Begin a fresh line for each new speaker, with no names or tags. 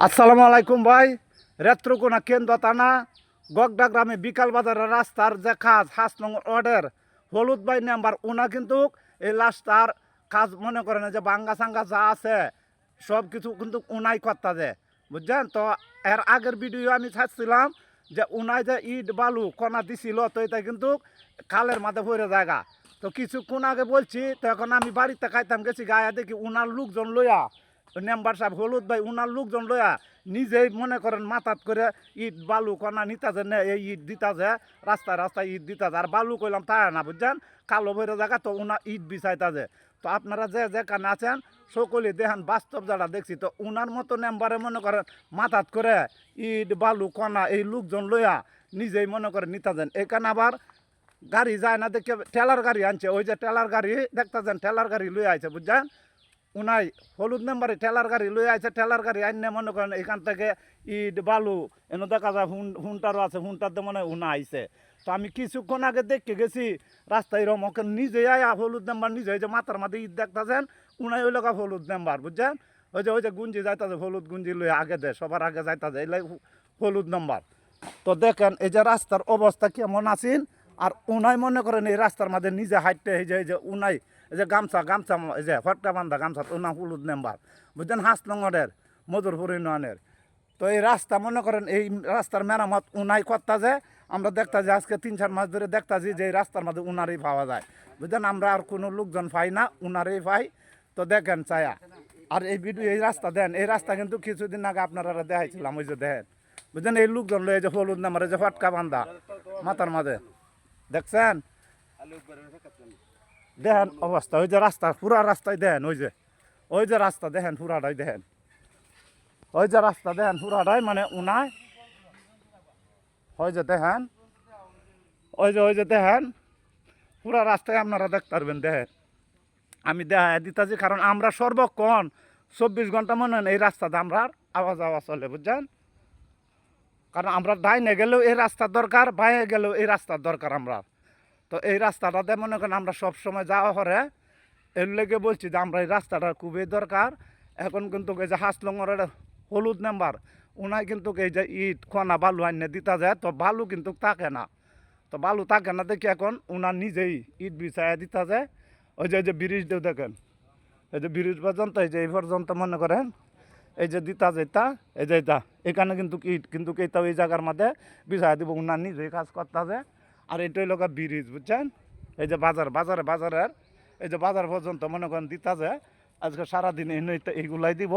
আসসালামু আলাইকুম ভাই। রেত্রকোনা কেন্দ্র থানা গগডা গ্রামে বিকাল বাজারের রাস্তার যে কাজ 5 নং ওয়ার্ডের হলুদ ভাই নাম্বার ওনা কিন্তু এই রাস্তার কাজ মনে করেন যে বাঙ্গা সাঙ্গা যা আছে সব কিছু কিন্তু উনাই করতে যে বুঝছেন। তো এর আগের ভিডিও আমি ছাড়ছিলাম যে উনাই যে ইট বালু কণা দিছিল, তো এটা কিন্তু খালের মাঝে ভরে জায়গা। তো কিছুক্ষণ আগে বলছি, তো এখন আমি বাড়িতে খাইতাম গেছি, গায়ে দেখি উনার লোকজন লইয়া মেম্বার সাহেব হলুদ ভাই উনার লোকজন লইয়া নিজেই মনে করেন মাথাত করে ইট বালু কণা নিতাছে না, এই ইট দিতাছে রাস্তায় রাস্তায় ইট দিতাছে। আর বালু কইলাম তাই না বুঝছেন, কালো ভরে জায়গা তো উনা ইট বিছাইতাছে। তো আপনারা যে যেখানে আছেন সকলে দেখেন বাস্তব যারা দেখছি, তো উনার মতো মেম্বারে মনে করেন মাথাত করে ইট বালু কণা এই লোকজন লইয়া নিজেই মনে করেন নিতাছেন। এখানে আবার গাড়ি যায় না দেখে ঠেলার গাড়ি আনছে, ওই যে ঠেলার গাড়ি দেখতেছেন, ঠেলার গাড়ি লইয়া আইছে বুঝছেন। উনাই হলুদ মেম্বারে ঠেলার গাড়ি লইয়া আইছে, ঠেলার গাড়ি আইনে মনে করেন এখান থেকে ইট বালু এনে দেখা যায় হুন্টারও আছে, হুন্টারতে মনে হয় উনা আইছে। তো আমি কিছুক্ষণ আগে দেখে গেছি রাস্তায় রমকে নিজেই আয়া হলুদ মেম্বার নিজে যে মাথার মাঝে ইট দেখতেছেন উনাই ওই লোক হলুদ মেম্বার বুঝছেন। ওই যে গুঞ্জি যাইতাছে হলুদ গুঞ্জি লইয়া আগে দেয় সবার আগে যাইতাছে এলাই হলুদ মেম্বার। তো দেখেন এই যে রাস্তার অবস্থা কেমন আছেন। আর উনাই মনে করেন এই রাস্তার মাঝে নিজে হাঁটতে এই যে উনাই এই যে গামছা গামছা এই যে ফটকা বান্ধা গামছা উনা হলুদ মেম্বার বুঝছেন, 5 নং ওয়ার্ডের মধুরপুর ইউনিয়নের। তো এই রাস্তা মনে করেন এই রাস্তার মেরামত উনাই করতা যে আমরা দেখতা যে আজকে 3-4 মাস ধরে দেখতাছি যে এই রাস্তার মাঝে উনারই পাওয়া যায় বুঝছেন। আমরা আর কোনো লোকজন পাই না, উনারই পাই। তো দেখেন চায়া আর এই ভিডিও এই রাস্তা দেন, এই রাস্তা কিন্তু কিছুদিন আগে আপনারা দেখাইছিলাম, ওই যে দেখেন বুঝছেন। এই লোকজন লয়ে যে হলুদ নাম্বার যে ফটকা বান্ধা মাথার মাঝে দেখছেন, দেখেন অবস্থা। ওই যে রাস্তা পুরা রাস্তায় দেখেন, ওই যে রাস্তা দেখেন পুরাটাই দেখেন, ওই যে রাস্তা দেখেন পুরাটাই মানে উনায় ওই যে দেখেন, ওই যে দেখেন পুরা রাস্তায় আপনারা দেখতে পারবেন। দেখেন আমি দেখা দিতেছি, কারণ আমরা সর্বক্ষণ 24 ঘন্টা মনে হয় এই রাস্তাতে আমরা আওয়া যাওয়া চলে বুঝছেন। কারণ আমরা ডাইনে গেলেও এই রাস্তার দরকার, বাইরে গেলেও এই রাস্তার দরকার আমরা। তো এই রাস্তাটাতে মনে করেন আমরা সবসময় যাওয়া করে, এর লেগে বলছি যে আমরা এই রাস্তাটা খুবই দরকার। এখন কিন্তু এই যে হাসলঙ্গরের হলুদ নাম্বার উনাই কিন্তু এই যে ইট খনা বালু আইনে দিতে যায়, তো বালু কিন্তু থাকে না। তো বালু থাকে না দেখি এখন উনার নিজেই ইট বিছাইয়া দিতে যায়। ওই যে ব্রিজ দিয়ে দেখেন, এই যে ব্রিজ পর্যন্ত এই যে এই পর্যন্ত মনে করেন এই যে দিতা যেটা এই যে এটা এখানে কিন্তু ইট কিন্তু এইটা এই জায়গার মধ্যে বিছাইয়া দিব, উনার নিজেই কাজ করতে যায়। আর এটাই লোক ব্রিজ বুঝছেন। এই যে বাজারের এই যে বাজার পর্যন্ত মনে করেন দিতা যায়, আজকে সারাদিন এইগুলাই দিব।